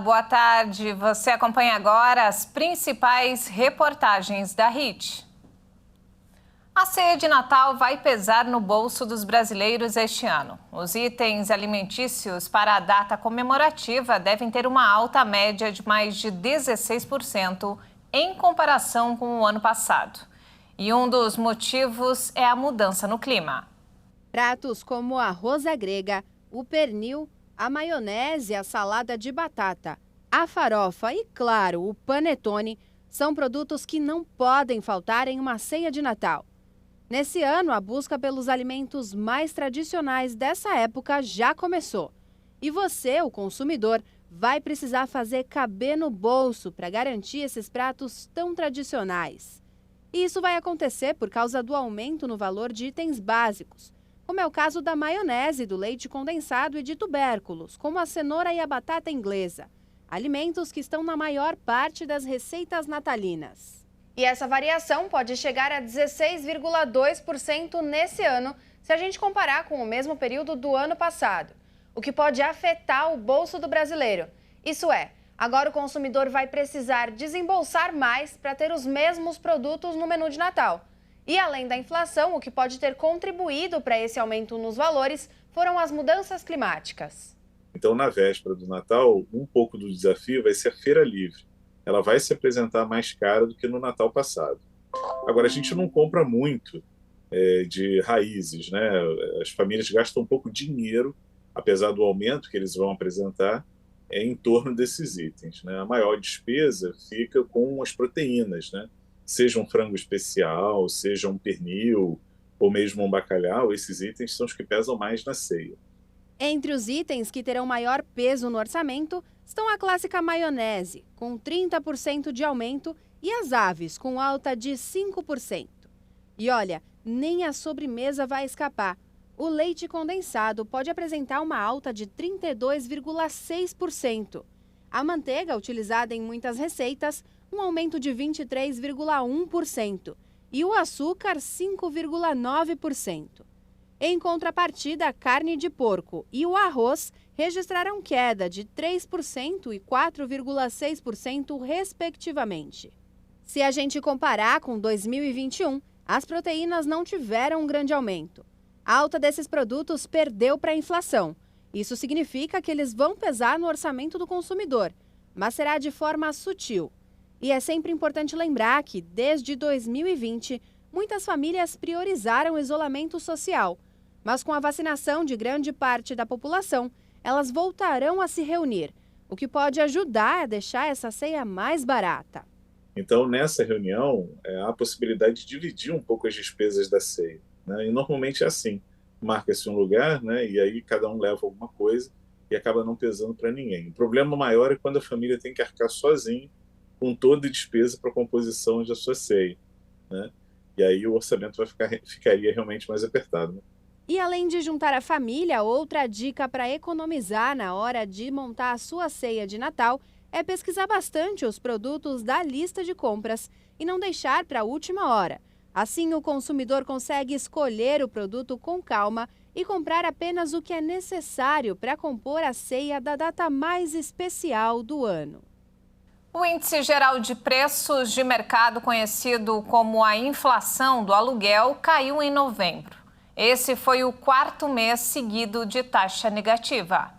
boa tarde. Você acompanha agora as principais reportagens da RIT. A ceia de Natal vai pesar no bolso dos brasileiros este ano. Os itens alimentícios para a data comemorativa devem ter uma alta média de mais de 16% em comparação com o ano passado. E um dos motivos é a mudança no clima. Pratos como a arroz à grega, o pernil, a maionese, a salada de batata, a farofa e, claro, o panetone são produtos que não podem faltar em uma ceia de Natal. Nesse ano, a busca pelos alimentos mais tradicionais dessa época já começou. E você, o consumidor, vai precisar fazer caber no bolso para garantir esses pratos tão tradicionais. E isso vai acontecer por causa do aumento no valor de itens básicos, como é o caso da maionese, do leite condensado e de tubérculos, como a cenoura e a batata inglesa, alimentos que estão na maior parte das receitas natalinas. E essa variação pode chegar a 16,2% nesse ano, se a gente comparar com o mesmo período do ano passado, o que pode afetar o bolso do brasileiro. Isso é, agora o consumidor vai precisar desembolsar mais para ter os mesmos produtos no menu de Natal. E além da inflação, o que pode ter contribuído para esse aumento nos valores foram as mudanças climáticas. Então, na véspera do Natal, um pouco do desafio vai ser a feira livre. Ela vai se apresentar mais cara do que no Natal passado. Agora, a gente não compra muito de raízes, né? As famílias gastam um pouco de dinheiro, apesar do aumento que eles vão apresentar, em torno desses itens, né? A maior despesa fica com as proteínas, né? Seja um frango especial, seja um pernil ou mesmo um bacalhau, esses itens são os que pesam mais na ceia. Entre os itens que terão maior peso no orçamento estão a clássica maionese, com 30% de aumento, e as aves, com alta de 5%. E olha, nem a sobremesa vai escapar. O leite condensado pode apresentar uma alta de 32,6%. A manteiga, utilizada em muitas receitas, um aumento de 23,1%. E o açúcar, 5,9%. Em contrapartida, a carne de porco e o arroz registraram queda de 3% e 4,6%, respectivamente. Se a gente comparar com 2021, as proteínas não tiveram um grande aumento. A alta desses produtos perdeu para a inflação. Isso significa que eles vão pesar no orçamento do consumidor, mas será de forma sutil. E é sempre importante lembrar que, desde 2020, muitas famílias priorizaram o isolamento social. Mas com a vacinação de grande parte da população, elas voltarão a se reunir, o que pode ajudar a deixar essa ceia mais barata. Então, nessa reunião, há a possibilidade de dividir um pouco as despesas da ceia, né? E normalmente é assim, marca-se um lugar, né? E aí cada um leva alguma coisa e acaba não pesando para ninguém. O problema maior é quando a família tem que arcar sozinha com toda a despesa para a composição da sua ceia, né? E aí o orçamento ficaria realmente mais apertado, né? E além de juntar a família, outra dica para economizar na hora de montar a sua ceia de Natal é pesquisar bastante os produtos da lista de compras e não deixar para a última hora. Assim, o consumidor consegue escolher o produto com calma e comprar apenas o que é necessário para compor a ceia da data mais especial do ano. O Índice Geral de Preços de Mercado, conhecido como a inflação do aluguel, caiu em novembro. Esse foi o quarto mês seguido de taxa negativa.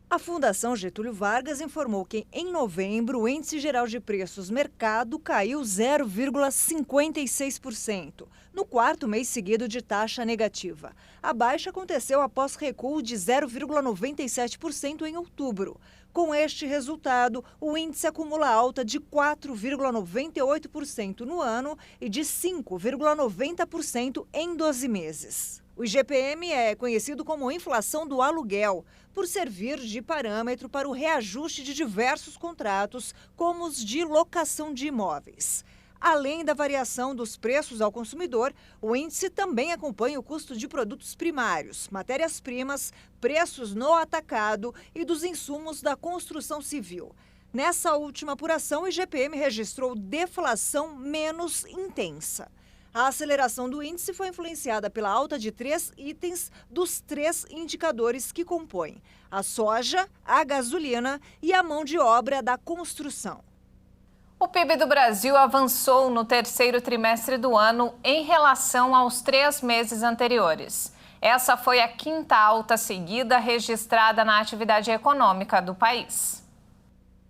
A Fundação Getúlio Vargas informou que, em novembro, o Índice Geral de Preços Mercado caiu 0,56%, no quarto mês seguido de taxa negativa. A baixa aconteceu após recuo de 0,97% em outubro. Com este resultado, o índice acumula alta de 4,98% no ano e de 5,90% em 12 meses. O IGPM é conhecido como inflação do aluguel, por servir de parâmetro para o reajuste de diversos contratos, como os de locação de imóveis. Além da variação dos preços ao consumidor, o índice também acompanha o custo de produtos primários, matérias-primas, preços no atacado e dos insumos da construção civil. Nessa última apuração, o IGPM registrou deflação menos intensa. A aceleração do índice foi influenciada pela alta de 3 itens dos 3 indicadores que compõem a soja, a gasolina e a mão de obra da construção. O PIB do Brasil avançou no terceiro trimestre do ano em relação aos 3 meses anteriores. Essa foi a 5ª alta seguida registrada na atividade econômica do país.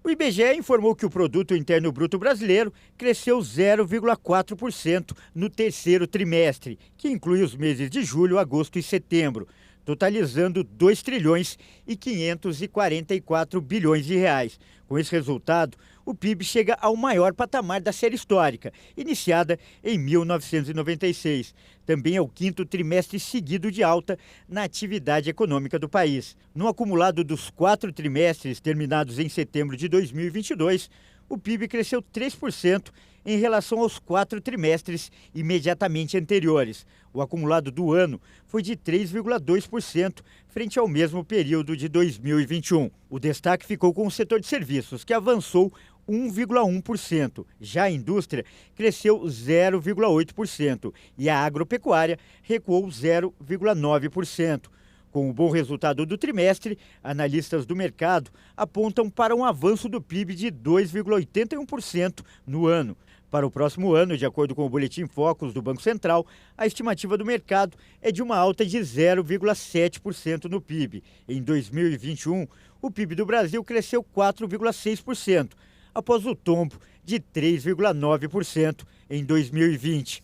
O IBGE informou que o Produto Interno Bruto brasileiro cresceu 0,4% no terceiro trimestre, que inclui os meses de julho, agosto e setembro, totalizando 2 trilhões e 544 bilhões de reais. Com esse resultado, o PIB chega ao maior patamar da série histórica, iniciada em 1996. Também é o 5º trimestre seguido de alta na atividade econômica do país. No acumulado dos 4 trimestres terminados em setembro de 2022, o PIB cresceu 3% em relação aos 4 trimestres imediatamente anteriores. O acumulado do ano foi de 3,2% frente ao mesmo período de 2021. O destaque ficou com o setor de serviços, que avançou 1,1%. Já a indústria cresceu 0,8% e a agropecuária recuou 0,9%. Com o bom resultado do trimestre, analistas do mercado apontam para um avanço do PIB de 2,81% no ano. Para o próximo ano, de acordo com o Boletim Focus do Banco Central, a estimativa do mercado é de uma alta de 0,7% no PIB. Em 2021, o PIB do Brasil cresceu 4,6%, após o tombo de 3,9% em 2020.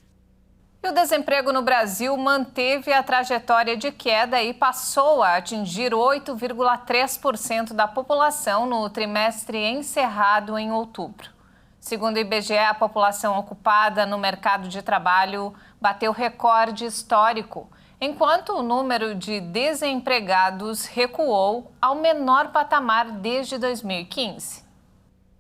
E o desemprego no Brasil manteve a trajetória de queda e passou a atingir 8,3% da população no trimestre encerrado em outubro. Segundo o IBGE, a população ocupada no mercado de trabalho bateu recorde histórico, enquanto o número de desempregados recuou ao menor patamar desde 2015.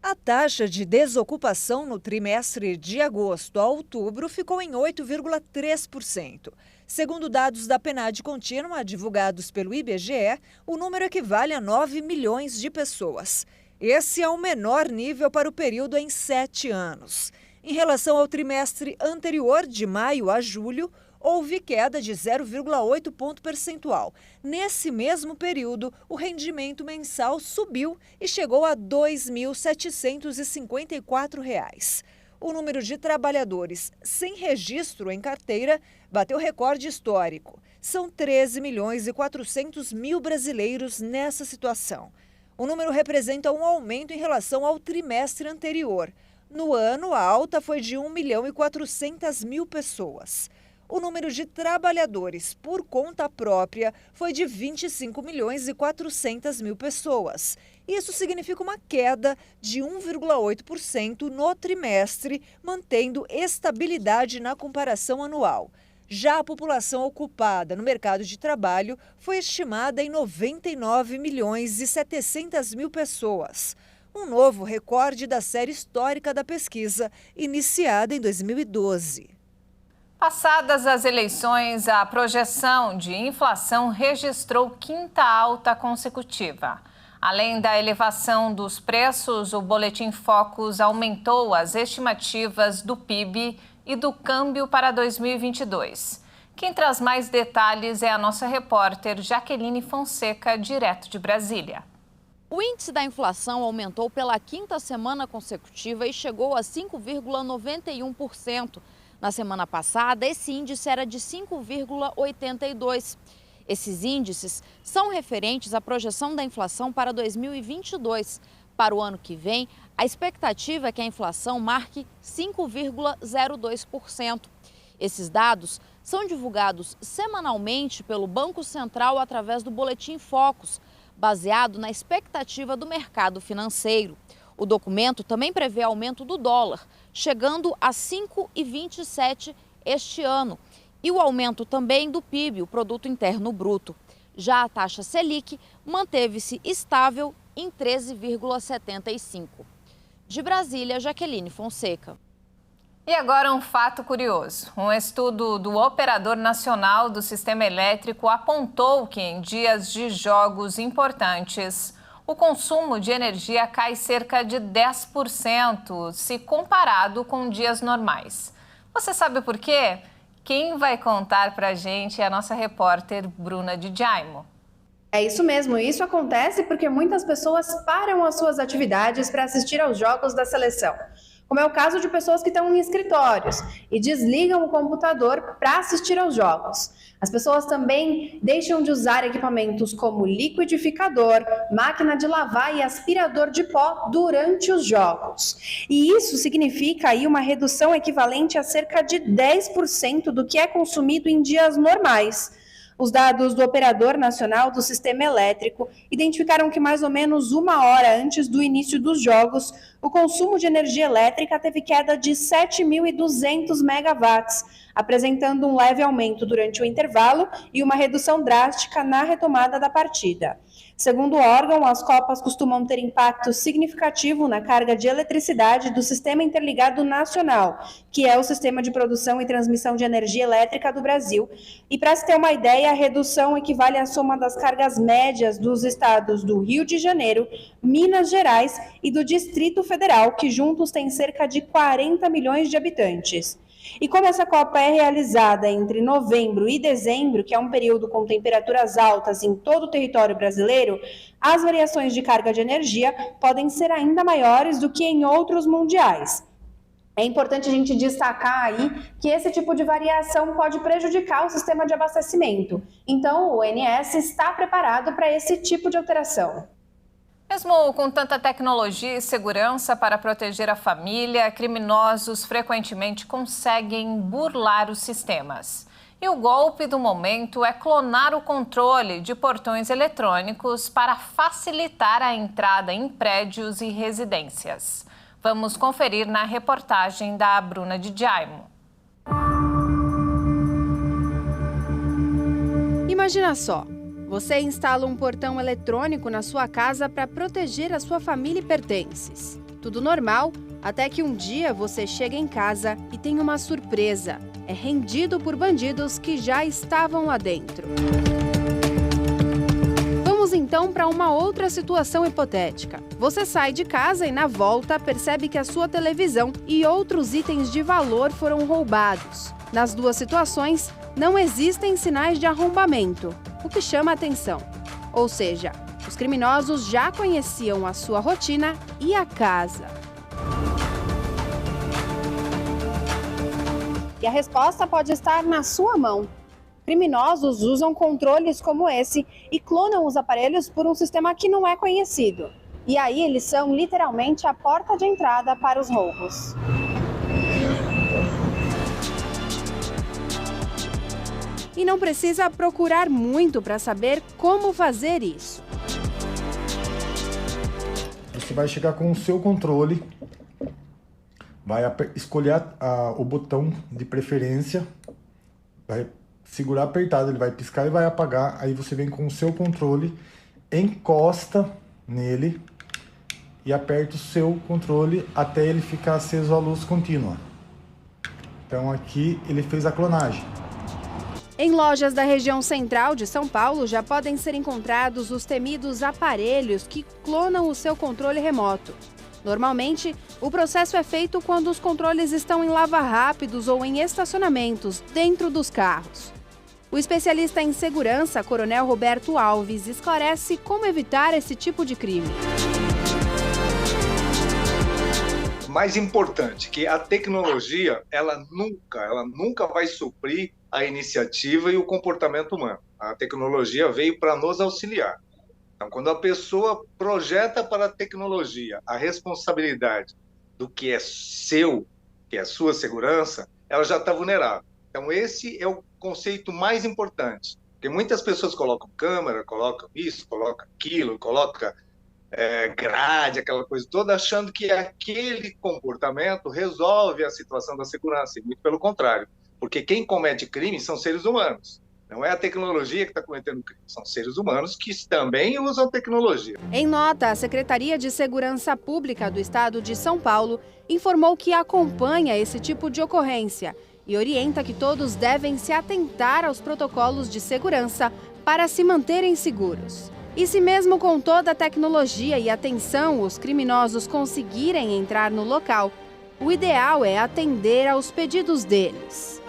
A taxa de desocupação no trimestre de agosto a outubro ficou em 8,3%. Segundo dados da PNAD contínua divulgados pelo IBGE, o número equivale a 9 milhões de pessoas. Esse é o menor nível para o período em 7 anos. Em relação ao trimestre anterior, de maio a julho, houve queda de 0,8 ponto percentual. Nesse mesmo período, o rendimento mensal subiu e chegou a R$ 2.754. O número de trabalhadores sem registro em carteira bateu recorde histórico. São 13.400.000 brasileiros nessa situação. O número representa um aumento em relação ao trimestre anterior. No ano, a alta foi de 1.400.000 pessoas. O número de trabalhadores por conta própria foi de 25.400.000 pessoas. Isso significa uma queda de 1,8% no trimestre, mantendo estabilidade na comparação anual. Já a população ocupada no mercado de trabalho foi estimada em 99.700.000 pessoas. Um novo recorde da série histórica da pesquisa, iniciada em 2012. Passadas as eleições, a projeção de inflação registrou 5ª alta consecutiva. Além da elevação dos preços, o Boletim Focus aumentou as estimativas do PIB e do câmbio para 2022. Quem traz mais detalhes é a nossa repórter Jaqueline Fonseca, direto de Brasília. O índice da inflação aumentou pela 5ª semana consecutiva e chegou a 5,91%. Na semana passada, esse índice era de 5,82%. Esses índices são referentes à projeção da inflação para 2022. Para o ano que vem, a expectativa é que a inflação marque 5,02%. Esses dados são divulgados semanalmente pelo Banco Central através do Boletim Focus, baseado na expectativa do mercado financeiro. O documento também prevê aumento do dólar, chegando a 5,27 este ano, e o aumento também do PIB, o Produto Interno Bruto. Já a taxa Selic manteve-se estável em 13,75. De Brasília, Jaqueline Fonseca. E agora um fato curioso. Um estudo do Operador Nacional do Sistema Elétrico apontou que em dias de jogos importantes, o consumo de energia cai cerca de 10% se comparado com dias normais. Você sabe por quê? Quem vai contar pra gente é a nossa repórter Bruna Di Giaimo. É isso mesmo, isso acontece porque muitas pessoas param as suas atividades para assistir aos jogos da seleção. Como é o caso de pessoas que estão em escritórios e desligam o computador para assistir aos jogos. As pessoas também deixam de usar equipamentos como liquidificador, máquina de lavar e aspirador de pó durante os jogos. E isso significa aí uma redução equivalente a cerca de 10% do que é consumido em dias normais. Os dados do Operador Nacional do Sistema Elétrico identificaram que mais ou menos 1 hora antes do início dos jogos, o consumo de energia elétrica teve queda de 7.200 megawatts, apresentando um leve aumento durante o intervalo e uma redução drástica na retomada da partida. Segundo o órgão, as copas costumam ter impacto significativo na carga de eletricidade do Sistema Interligado Nacional, que é o sistema de produção e transmissão de energia elétrica do Brasil. E para se ter uma ideia, a redução equivale à soma das cargas médias dos estados do Rio de Janeiro, Minas Gerais e do Distrito Federal, que juntos têm cerca de 40 milhões de habitantes. E como essa Copa é realizada entre novembro e dezembro, que é um período com temperaturas altas em todo o território brasileiro, as variações de carga de energia podem ser ainda maiores do que em outros mundiais. É importante a gente destacar aí que esse tipo de variação pode prejudicar o sistema de abastecimento. Então, o ONS está preparado para esse tipo de alteração. Mesmo com tanta tecnologia e segurança para proteger a família, criminosos frequentemente conseguem burlar os sistemas. E o golpe do momento é clonar o controle de portões eletrônicos para facilitar a entrada em prédios e residências. Vamos conferir na reportagem da Bruna Di Giaimo. Imagina só. Você instala um portão eletrônico na sua casa para proteger a sua família e pertences. Tudo normal, até que um dia você chega em casa e tem uma surpresa. É rendido por bandidos que já estavam lá dentro. Vamos então para uma outra situação hipotética. Você sai de casa e na volta percebe que a sua televisão e outros itens de valor foram roubados. Nas duas situações, não existem sinais de arrombamento, o que chama a atenção. Ou seja, os criminosos já conheciam a sua rotina e a casa. E a resposta pode estar na sua mão. Criminosos usam controles como esse e clonam os aparelhos por um sistema que não é conhecido. E aí eles são literalmente a porta de entrada para os roubos. E não precisa procurar muito para saber como fazer isso. Você vai chegar com o seu controle, vai escolher o botão de preferência, vai segurar apertado, ele vai piscar e vai apagar. Aí você vem com o seu controle, encosta nele e aperta o seu controle até ele ficar aceso à luz contínua. Então aqui ele fez a clonagem. Em lojas da região central de São Paulo já podem ser encontrados os temidos aparelhos que clonam o seu controle remoto. Normalmente, o processo é feito quando os controles estão em lava-rápidos ou em estacionamentos, dentro dos carros. O especialista em segurança, Coronel Roberto Alves, esclarece como evitar esse tipo de crime. Mais importante, que a tecnologia, ela nunca vai suprir a iniciativa e o comportamento humano. A tecnologia veio para nos auxiliar. Então, quando a pessoa projeta para a tecnologia a responsabilidade do que é seu, que é a sua segurança, ela já está vulnerável. Então, esse é o conceito mais importante. Porque muitas pessoas colocam câmera, colocam isso, colocam aquilo, colocam grade, aquela coisa toda, achando que aquele comportamento resolve a situação da segurança. E muito pelo contrário. Porque quem comete crime são seres humanos. Não é a tecnologia que está cometendo crime, são seres humanos que também usam tecnologia. Em nota, a Secretaria de Segurança Pública do Estado de São Paulo informou que acompanha esse tipo de ocorrência e orienta que todos devem se atentar aos protocolos de segurança para se manterem seguros. E se mesmo com toda a tecnologia e atenção os criminosos conseguirem entrar no local, o ideal é atender aos pedidos deles.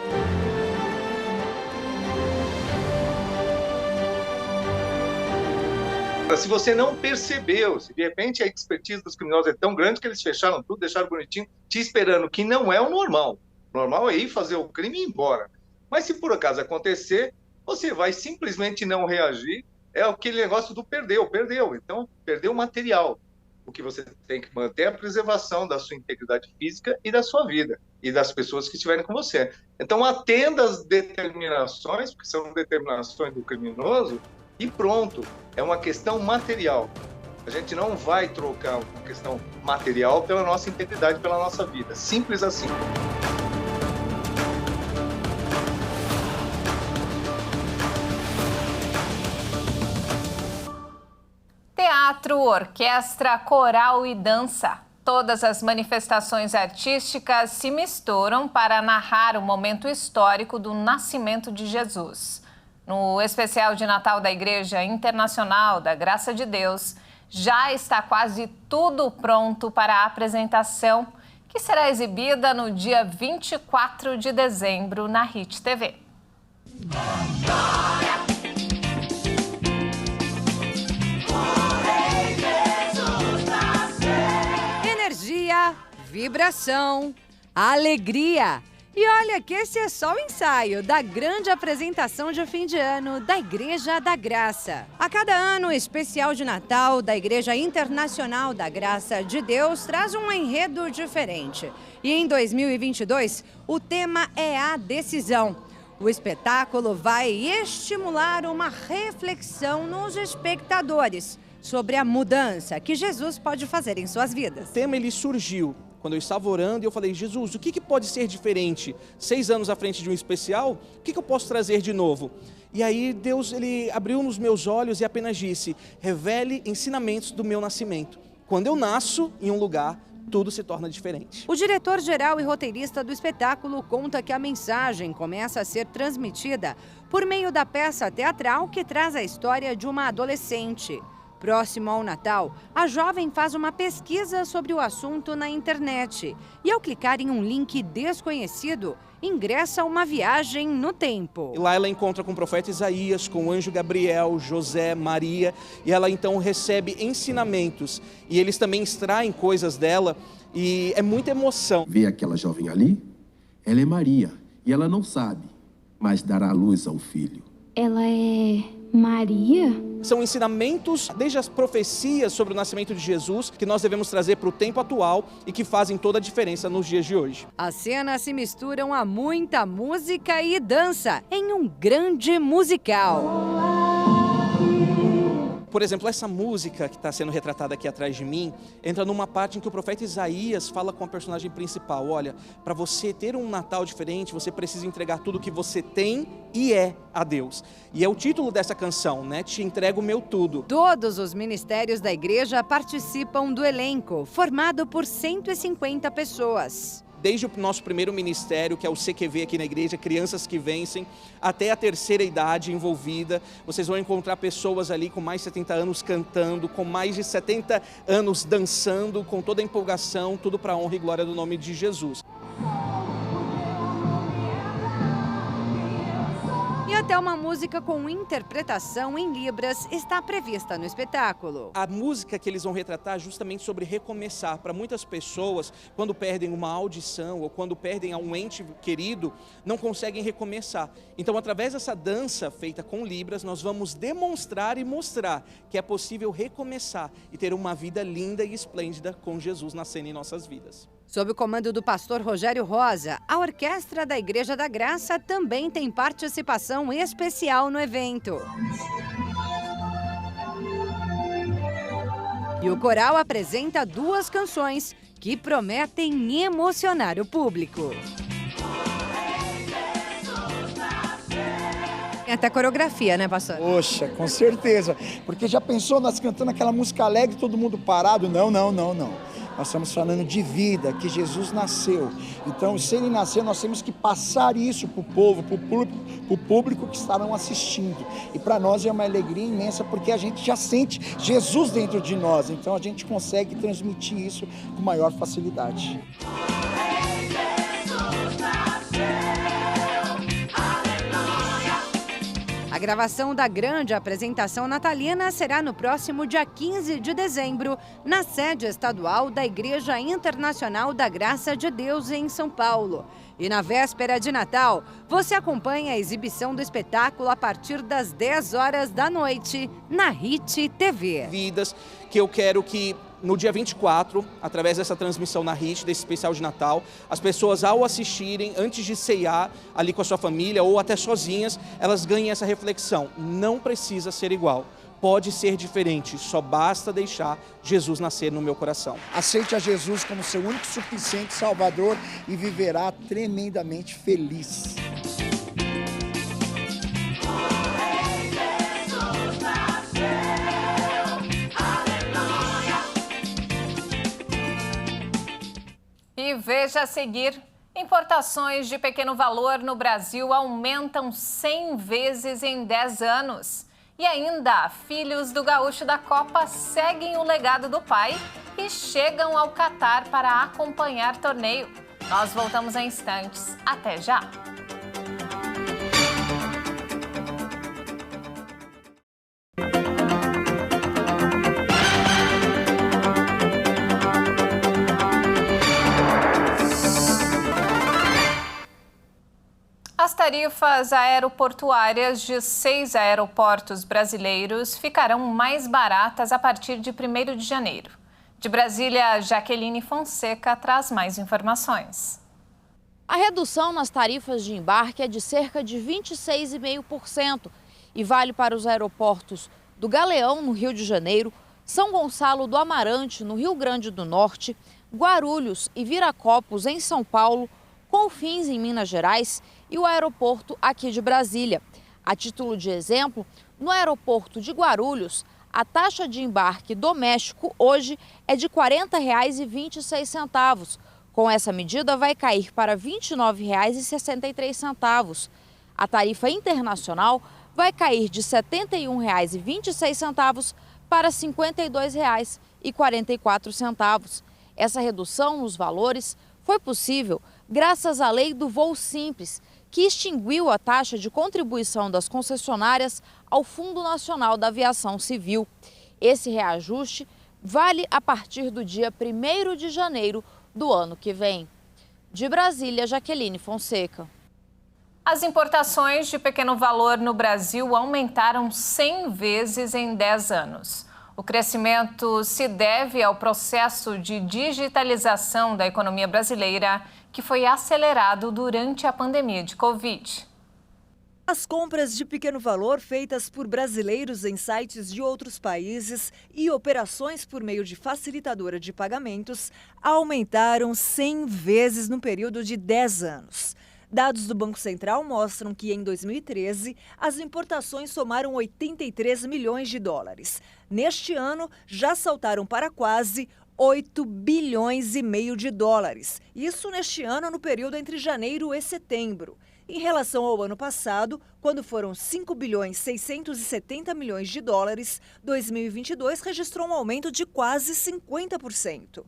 Se você não percebeu, se de repente a expertise dos criminosos é tão grande que eles fecharam tudo, deixaram bonitinho, te esperando, que não é o normal. O normal é ir fazer o crime e ir embora. Mas se por acaso acontecer, você vai simplesmente não reagir. É aquele negócio do perdeu. Então, perdeu o material. O que você tem que manter é a preservação da sua integridade física e da sua vida, e das pessoas que estiverem com você. Então, atenda as determinações, porque são determinações do criminoso, e pronto. É uma questão material. A gente não vai trocar uma questão material pela nossa integridade, pela nossa vida. Simples assim. Teatro, orquestra, coral e dança. Todas as manifestações artísticas se misturam para narrar o momento histórico do nascimento de Jesus. No especial de Natal da Igreja Internacional da Graça de Deus, já está quase tudo pronto para a apresentação, que será exibida no dia 24 de dezembro na Hit TV. Energia, vibração, alegria. E olha que esse é só o ensaio da grande apresentação de fim de ano da Igreja da Graça. A cada ano, o especial de Natal da Igreja Internacional da Graça de Deus traz um enredo diferente. E em 2022, o tema é a decisão. O espetáculo vai estimular uma reflexão nos espectadores sobre a mudança que Jesus pode fazer em suas vidas. O tema ele surgiu quando eu estava orando e eu falei, Jesus, o que pode ser diferente? 6 anos à frente de um especial, o que eu posso trazer de novo? E aí Deus ele abriu nos meus olhos e apenas disse, revele ensinamentos do meu nascimento. Quando eu nasço em um lugar, tudo se torna diferente. O diretor-geral e roteirista do espetáculo conta que a mensagem começa a ser transmitida por meio da peça teatral que traz a história de uma adolescente. Próximo ao Natal, a jovem faz uma pesquisa sobre o assunto na internet e, ao clicar em um link desconhecido, ingressa a uma viagem no tempo. E lá ela encontra com o profeta Isaías, com o anjo Gabriel, José, Maria, e ela então recebe ensinamentos e eles também extraem coisas dela e é muita emoção. Vê aquela jovem ali? Ela é Maria e ela não sabe, mas dará luz a um filho. Ela é Maria? São ensinamentos, desde as profecias sobre o nascimento de Jesus, que nós devemos trazer para o tempo atual e que fazem toda a diferença nos dias de hoje. As cenas se misturam a muita música e dança em um grande musical. Por exemplo, essa música que está sendo retratada aqui atrás de mim, entra numa parte em que o profeta Isaías fala com a personagem principal. Olha, para você ter um Natal diferente, você precisa entregar tudo que você tem e é a Deus. E é o título dessa canção, né? Te entrego o meu tudo. Todos os ministérios da igreja participam do elenco, formado por 150 pessoas. Desde o nosso primeiro ministério, que é o CQV aqui na igreja, Crianças que Vencem, até a terceira idade envolvida. Vocês vão encontrar pessoas ali com mais de 70 anos cantando, com mais de 70 anos dançando, com toda a empolgação, tudo para a honra e glória do nome de Jesus. E até uma música com interpretação em Libras está prevista no espetáculo. A música que eles vão retratar é justamente sobre recomeçar. Para muitas pessoas, quando perdem uma audição ou quando perdem um ente querido, não conseguem recomeçar. Então, através dessa dança feita com Libras, nós vamos demonstrar e mostrar que é possível recomeçar e ter uma vida linda e esplêndida com Jesus nascendo em nossas vidas. Sob o comando do pastor Rogério Rosa, a Orquestra da Igreja da Graça também tem participação especial no evento. E o coral apresenta 2 canções que prometem emocionar o público. Tem até coreografia, né, pastor? Poxa, com certeza. Porque já pensou nós cantando aquela música alegre, todo mundo parado? Não. Nós estamos falando de vida, que Jesus nasceu. Então, se ele nasceu, nós temos que passar isso para o povo, para o público que estarão assistindo. E para nós é uma alegria imensa, porque a gente já sente Jesus dentro de nós. Então, a gente consegue transmitir isso com maior facilidade. gravação da grande apresentação natalina será no próximo dia 15 de dezembro, na sede estadual da Igreja Internacional da Graça de Deus em São Paulo. E na véspera de Natal, você acompanha a exibição do espetáculo a partir das 10 horas da noite, na HIT TV. Vidas que eu quero que no dia 24, através dessa transmissão na HIT, desse especial de Natal, as pessoas ao assistirem, antes de ceiar ali com a sua família ou até sozinhas, elas ganhem essa reflexão. Não precisa ser igual. Pode ser diferente, só basta deixar Jesus nascer no meu coração. Aceite a Jesus como seu único suficiente Salvador e viverá tremendamente feliz. E veja a seguir, importações de pequeno valor no Brasil aumentam 100 vezes em 10 anos. E ainda, filhos do gaúcho da Copa seguem o legado do pai e chegam ao Catar para acompanhar torneio. Nós voltamos em instantes. Até já! As tarifas aeroportuárias de 6 aeroportos brasileiros ficarão mais baratas a partir de 1º de janeiro. De Brasília, Jaqueline Fonseca traz mais informações. A redução nas tarifas de embarque é de cerca de 26,5% e vale para os aeroportos do Galeão, no Rio de Janeiro, São Gonçalo do Amarante, no Rio Grande do Norte, Guarulhos e Viracopos, em São Paulo, Confins, em Minas Gerais, e o aeroporto aqui de Brasília. A título de exemplo, no aeroporto de Guarulhos, a taxa de embarque doméstico hoje é de R$ 40,26. Com essa medida, vai cair para R$ 29,63. A tarifa internacional vai cair de R$ 71,26 para R$ 52,44. Essa redução nos valores foi possível graças à lei do voo simples, que extinguiu a taxa de contribuição das concessionárias ao Fundo Nacional da Aviação Civil. Esse reajuste vale a partir do dia 1º de janeiro do ano que vem. De Brasília, Jaqueline Fonseca. As importações de pequeno valor no Brasil aumentaram 100 vezes em 10 anos. O crescimento se deve ao processo de digitalização da economia brasileira, que foi acelerado durante a pandemia de Covid. As compras de pequeno valor feitas por brasileiros em sites de outros países e operações por meio de facilitadora de pagamentos aumentaram 100 vezes no período de 10 anos. Dados do Banco Central mostram que, em 2013, as importações somaram 83 milhões de dólares. Neste ano, já saltaram para quase 8 bilhões e meio de dólares. Isso neste ano, no período entre janeiro e setembro. Em relação ao ano passado, quando foram 5 bilhões 670 milhões de dólares, 2022 registrou um aumento de quase 50%.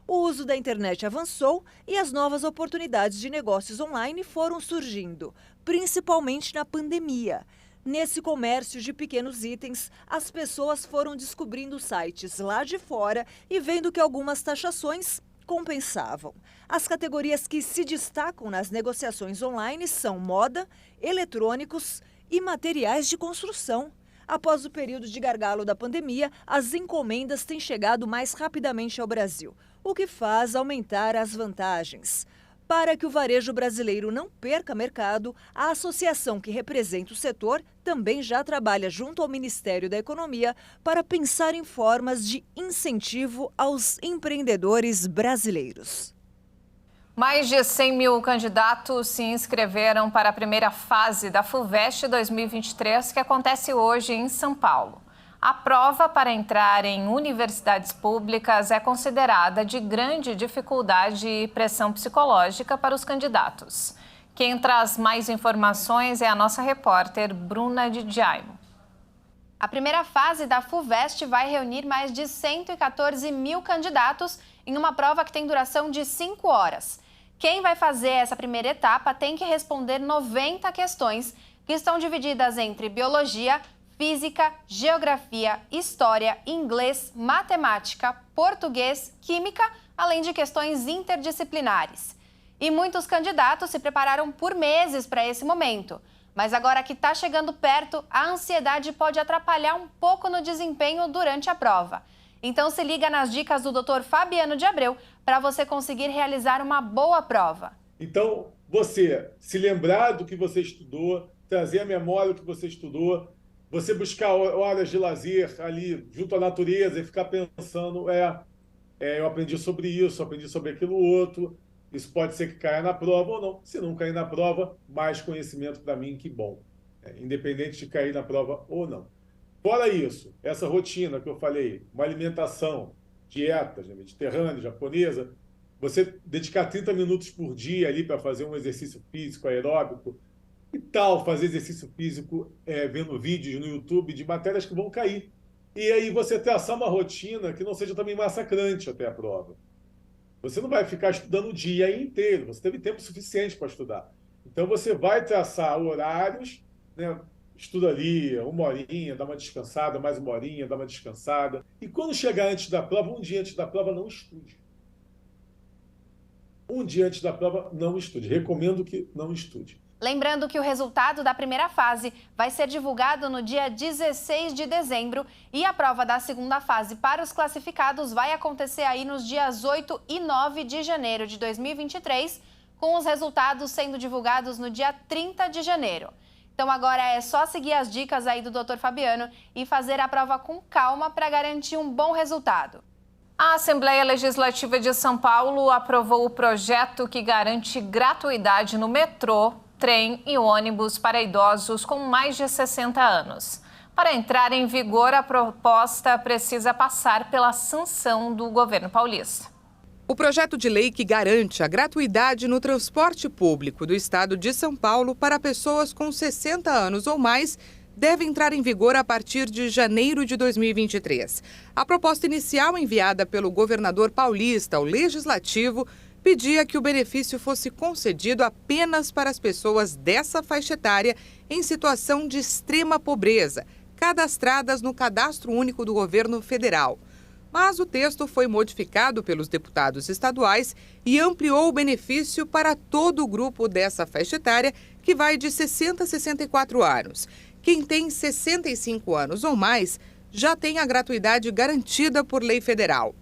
O uso da internet avançou e as novas oportunidades de negócios online foram surgindo, principalmente na pandemia. Nesse comércio de pequenos itens, as pessoas foram descobrindo sites lá de fora e vendo que algumas taxações compensavam. As categorias que se destacam nas negociações online são moda, eletrônicos e materiais de construção. Após o período de gargalo da pandemia, as encomendas têm chegado mais rapidamente ao Brasil, o que faz aumentar as vantagens. Para que o varejo brasileiro não perca mercado, a associação que representa o setor também já trabalha junto ao Ministério da Economia para pensar em formas de incentivo aos empreendedores brasileiros. Mais de 100 mil candidatos se inscreveram para a primeira fase da FUVEST 2023, que acontece hoje em São Paulo. A prova para entrar em universidades públicas é considerada de grande dificuldade e pressão psicológica para os candidatos. Quem traz mais informações é a nossa repórter Bruna de Jaimo. A primeira fase da FUVEST vai reunir mais de 114 mil candidatos em uma prova que tem duração de 5 horas. Quem vai fazer essa primeira etapa tem que responder 90 questões que estão divididas entre biologia, física, geografia, história, inglês, matemática, português, química, além de questões interdisciplinares. E muitos candidatos se prepararam por meses para esse momento. Mas agora que está chegando perto, a ansiedade pode atrapalhar um pouco no desempenho durante a prova. Então se liga nas dicas do Dr. Fabiano de Abreu para você conseguir realizar uma boa prova. Então, você se lembrar do que você estudou, trazer à memória o que você estudou, você buscar horas de lazer ali junto à natureza e ficar pensando, eu aprendi sobre isso, aprendi sobre aquilo outro, isso pode ser que caia na prova ou não. Se não cair na prova, mais conhecimento para mim, que bom. Independente de cair na prova ou não. Fora isso, essa rotina que eu falei, uma alimentação, dieta mediterrânea, japonesa, você dedicar 30 minutos por dia ali para fazer um exercício físico aeróbico, e tal, fazer exercício físico vendo vídeos no YouTube de matérias que vão cair. E aí você traçar uma rotina que não seja também massacrante até a prova. Você não vai ficar estudando o dia inteiro, você teve tempo suficiente para estudar. Então você vai traçar horários, né? Estuda ali 1 horinha, dá uma descansada, mais 1 horinha, dá uma descansada. E quando chegar antes da prova, um dia antes da prova, não estude. Um dia antes da prova, não estude. Recomendo que não estude. Lembrando que o resultado da primeira fase vai ser divulgado no dia 16 de dezembro e a prova da segunda fase para os classificados vai acontecer aí nos dias 8 e 9 de janeiro de 2023, com os resultados sendo divulgados no dia 30 de janeiro. Então agora é só seguir as dicas aí do Dr. Fabiano e fazer a prova com calma para garantir um bom resultado. A Assembleia Legislativa de São Paulo aprovou o projeto que garante gratuidade no metrô, trem e ônibus para idosos com mais de 60 anos. Para entrar em vigor, a proposta precisa passar pela sanção do governo paulista. O projeto de lei que garante a gratuidade no transporte público do estado de São Paulo para pessoas com 60 anos ou mais deve entrar em vigor a partir de janeiro de 2023. A proposta inicial enviada pelo governador paulista ao Legislativo pedia que o benefício fosse concedido apenas para as pessoas dessa faixa etária em situação de extrema pobreza, cadastradas no Cadastro Único do Governo Federal. Mas o texto foi modificado pelos deputados estaduais e ampliou o benefício para todo o grupo dessa faixa etária, que vai de 60 a 64 anos. Quem tem 65 anos ou mais já tem a gratuidade garantida por lei federal.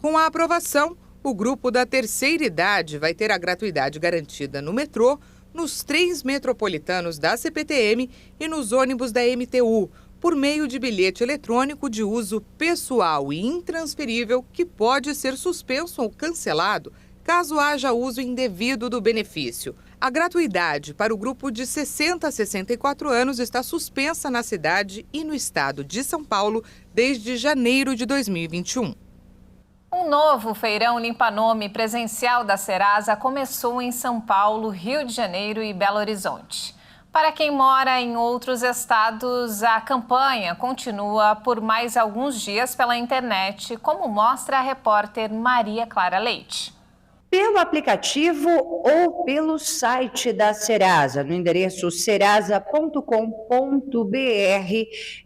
Com a aprovação, o grupo da terceira idade vai ter a gratuidade garantida no metrô, nos trens metropolitanos da CPTM e nos ônibus da MTU, por meio de bilhete eletrônico de uso pessoal e intransferível que pode ser suspenso ou cancelado caso haja uso indevido do benefício. A gratuidade para o grupo de 60 a 64 anos está suspensa na cidade e no estado de São Paulo desde janeiro de 2021. Um novo feirão limpa-nome presencial da Serasa começou em São Paulo, Rio de Janeiro e Belo Horizonte. Para quem mora em outros estados, a campanha continua por mais alguns dias pela internet, como mostra a repórter Maria Clara Leite. Pelo aplicativo ou pelo site da Serasa, no endereço serasa.com.br,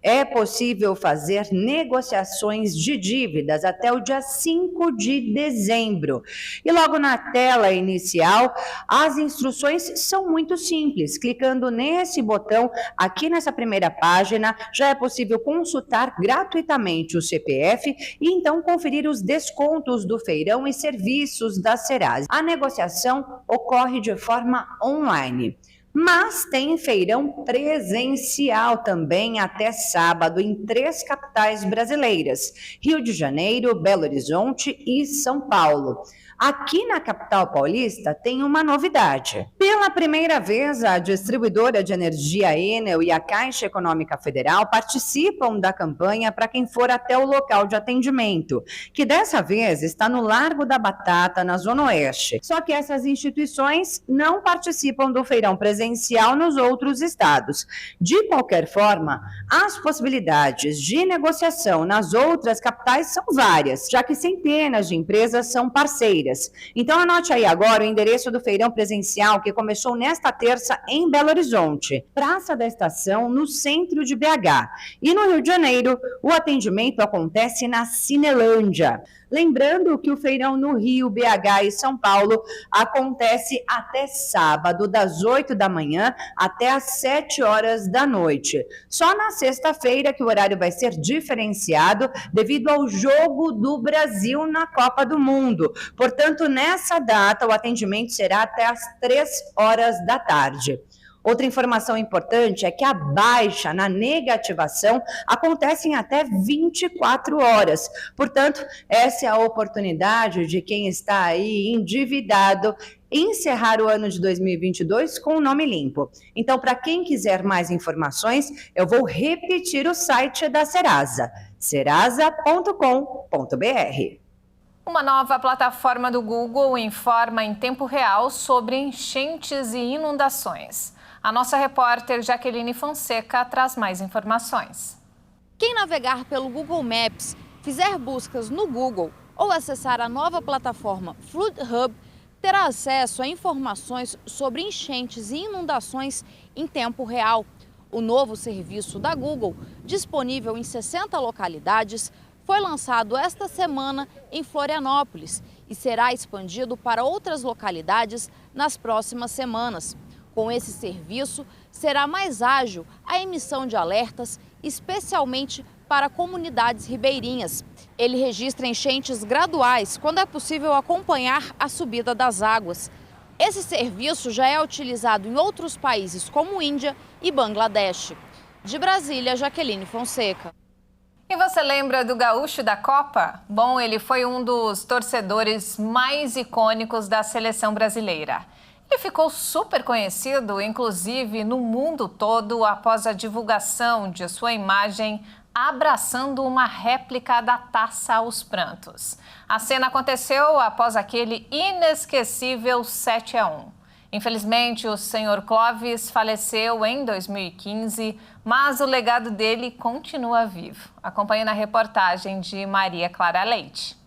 é possível fazer negociações de dívidas até o dia 5 de dezembro. E logo na tela inicial, as instruções são muito simples. Clicando nesse botão, aqui nessa primeira página, já é possível consultar gratuitamente o CPF e então conferir os descontos do feirão e serviços da Serasa. A negociação ocorre de forma online, mas tem feirão presencial também até sábado em 3 capitais brasileiras: Rio de Janeiro, Belo Horizonte e São Paulo. Aqui na capital paulista tem uma novidade. Pela primeira vez, a distribuidora de energia Enel e a Caixa Econômica Federal participam da campanha para quem for até o local de atendimento, que dessa vez está no Largo da Batata, na Zona Oeste. Só que essas instituições não participam do feirão presencial presencial nos outros estados. De qualquer forma, as possibilidades de negociação nas outras capitais são várias, já que centenas de empresas são parceiras. Então anote aí agora o endereço do feirão presencial que começou nesta terça em Belo Horizonte, Praça da Estação, no centro de BH. E no Rio de Janeiro, o atendimento acontece na Cinelândia. Lembrando que o feirão no Rio, BH e São Paulo acontece até sábado, das 8 da manhã até às 7 horas da noite. Só na sexta-feira que o horário vai ser diferenciado devido ao jogo do Brasil na Copa do Mundo. Portanto, nessa data, o atendimento será até às 3 horas da tarde. Outra informação importante é que a baixa na negativação acontece em até 24 horas. Portanto, essa é a oportunidade de quem está aí endividado encerrar o ano de 2022 com o nome limpo. Então, para quem quiser mais informações, eu vou repetir o site da Serasa, serasa.com.br. Uma nova plataforma do Google informa em tempo real sobre enchentes e inundações. A nossa repórter Jaqueline Fonseca traz mais informações. Quem navegar pelo Google Maps, fizer buscas no Google ou acessar a nova plataforma Flood Hub, terá acesso a informações sobre enchentes e inundações em tempo real. O novo serviço da Google, disponível em 60 localidades, foi lançado esta semana em Florianópolis e será expandido para outras localidades nas próximas semanas. Com esse serviço, será mais ágil a emissão de alertas, especialmente para comunidades ribeirinhas. Ele registra enchentes graduais, quando é possível acompanhar a subida das águas. Esse serviço já é utilizado em outros países como Índia e Bangladesh. De Brasília, Jaqueline Fonseca. E você lembra do Gaúcho da Copa? Bom, ele foi um dos torcedores mais icônicos da seleção brasileira. Ele ficou super conhecido, inclusive no mundo todo, após a divulgação de sua imagem abraçando uma réplica da Taça aos Prantos. A cena aconteceu após aquele inesquecível 7-1. Infelizmente, o senhor Clóvis faleceu em 2015, mas o legado dele continua vivo. Acompanhe na reportagem de Maria Clara Leite.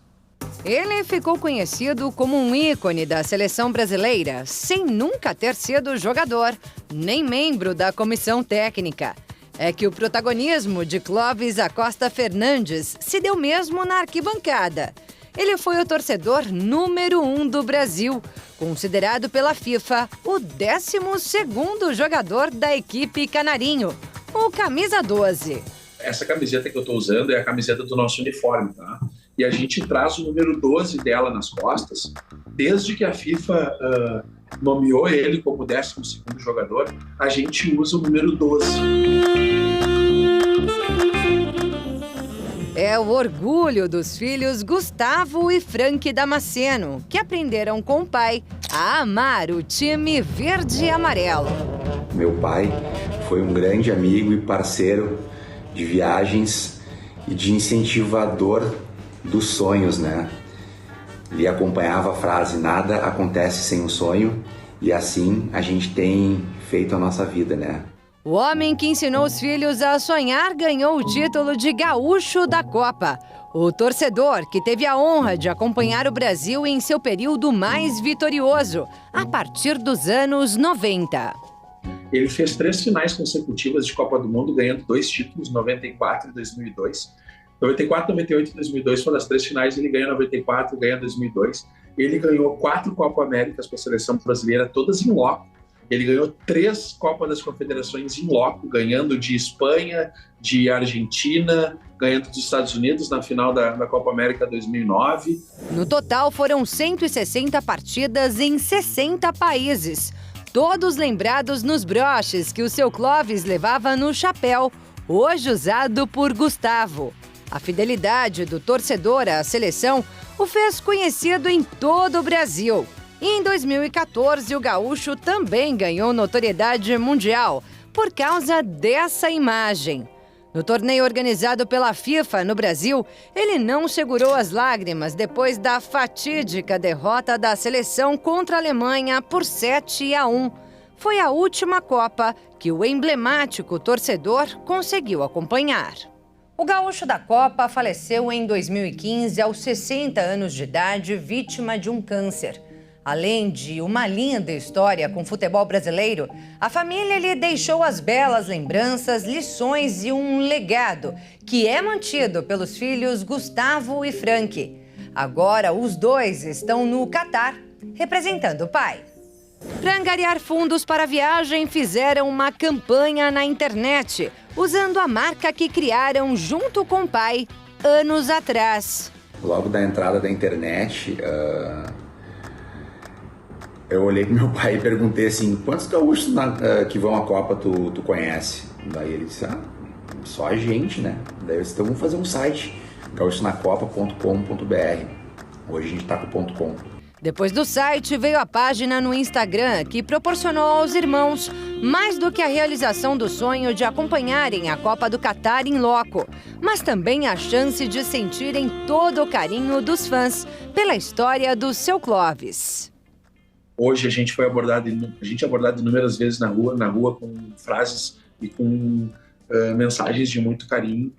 Ele ficou conhecido como um ícone da seleção brasileira, sem nunca ter sido jogador, nem membro da comissão técnica. É que o protagonismo de Clóvis Acosta Fernandes se deu mesmo na arquibancada. Ele foi o torcedor número 1 do Brasil, considerado pela FIFA o 12º jogador da equipe canarinho, o camisa 12. Essa camiseta que eu estou usando é a camiseta do nosso uniforme, tá? E a gente traz o número 12 dela nas costas, desde que a FIFA nomeou ele como 12º jogador, a gente usa o número 12. É o orgulho dos filhos Gustavo e Frank Damasceno, que aprenderam com o pai a amar o time verde e amarelo. Meu pai foi um grande amigo e parceiro de viagens e de incentivador dos sonhos, né? Ele acompanhava a frase "nada acontece sem um sonho", e assim a gente tem feito a nossa vida, né? O homem que ensinou os filhos a sonhar ganhou o título de Gaúcho da Copa. O torcedor que teve a honra de acompanhar o Brasil em seu período mais vitorioso, a partir dos anos 90. Ele fez 3 finais consecutivas de Copa do Mundo, ganhando 2 títulos, 94 e 2002. 94, 98 e 2002 foram as 3 finais, ele ganha 94, ganha 2002. Ele ganhou 4 Copa Américas com a seleção brasileira, todas em loco. Ele ganhou 3 Copas das Confederações em loco, ganhando de Espanha, de Argentina, ganhando dos Estados Unidos na final da Copa América 2009. No total, foram 160 partidas em 60 países. Todos lembrados nos broches que o seu Clóvis levava no chapéu, hoje usado por Gustavo. A fidelidade do torcedor à seleção o fez conhecido em todo o Brasil. E em 2014, o gaúcho também ganhou notoriedade mundial por causa dessa imagem. No torneio organizado pela FIFA no Brasil, ele não segurou as lágrimas depois da fatídica derrota da seleção contra a Alemanha por 7-1. foi a última Copa que o emblemático torcedor conseguiu acompanhar. O gaúcho da Copa faleceu em 2015 aos 60 anos de idade, vítima de um câncer. Além de uma linda história com o futebol brasileiro, a família lhe deixou as belas lembranças, lições e um legado que é mantido pelos filhos Gustavo e Frank. Agora, os dois estão no Catar, representando o pai. Para angariar fundos para a viagem, fizeram uma campanha na internet, usando a marca que criaram junto com o pai anos atrás. Logo da entrada da internet, eu olhei pro meu pai e perguntei assim, quantos gaúchos que vão à Copa tu conhece? Daí ele disse, só a gente, né? Daí eu disse, então vamos fazer um site, gaúchonacopa.com.br. Hoje a gente tá com o .com. Depois do site, veio a página no Instagram, que proporcionou aos irmãos mais do que a realização do sonho de acompanharem a Copa do Catar em loco, mas também a chance de sentirem todo o carinho dos fãs pela história do seu Clóvis. Hoje a gente é abordado inúmeras vezes na rua com frases e com mensagens de muito carinho.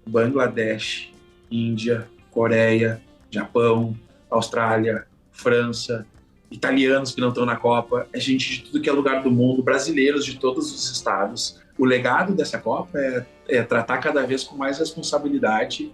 Bangladesh, Índia, Coreia, Japão, Austrália, França, italianos que não estão na Copa, é gente de tudo que é lugar do mundo, brasileiros de todos os estados. O legado dessa Copa é tratar cada vez com mais responsabilidade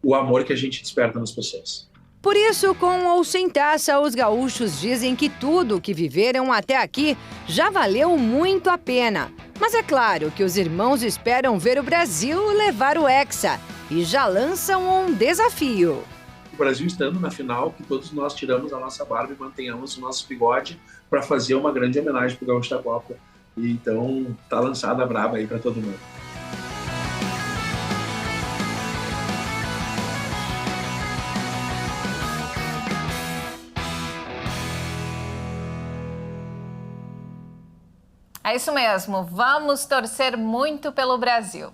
o amor que a gente desperta nas pessoas. Por isso, com ou sem taça, os gaúchos dizem que tudo o que viveram até aqui já valeu muito a pena. Mas é claro que os irmãos esperam ver o Brasil levar o Hexa e já lançam um desafio. O Brasil estando na final, que todos nós tiramos a nossa barba e mantenhamos o nosso bigode para fazer uma grande homenagem para o gaúcho da Copa. E então tá lançada a braba aí para todo mundo. É isso mesmo, vamos torcer muito pelo Brasil.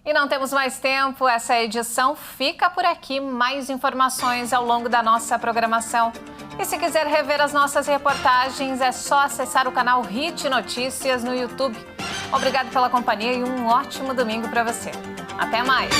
E não temos mais tempo, essa edição fica por aqui. Mais informações ao longo da nossa programação. E se quiser rever as nossas reportagens, é só acessar o canal Hit Notícias no YouTube. Obrigado pela companhia e um ótimo domingo para você. Até mais!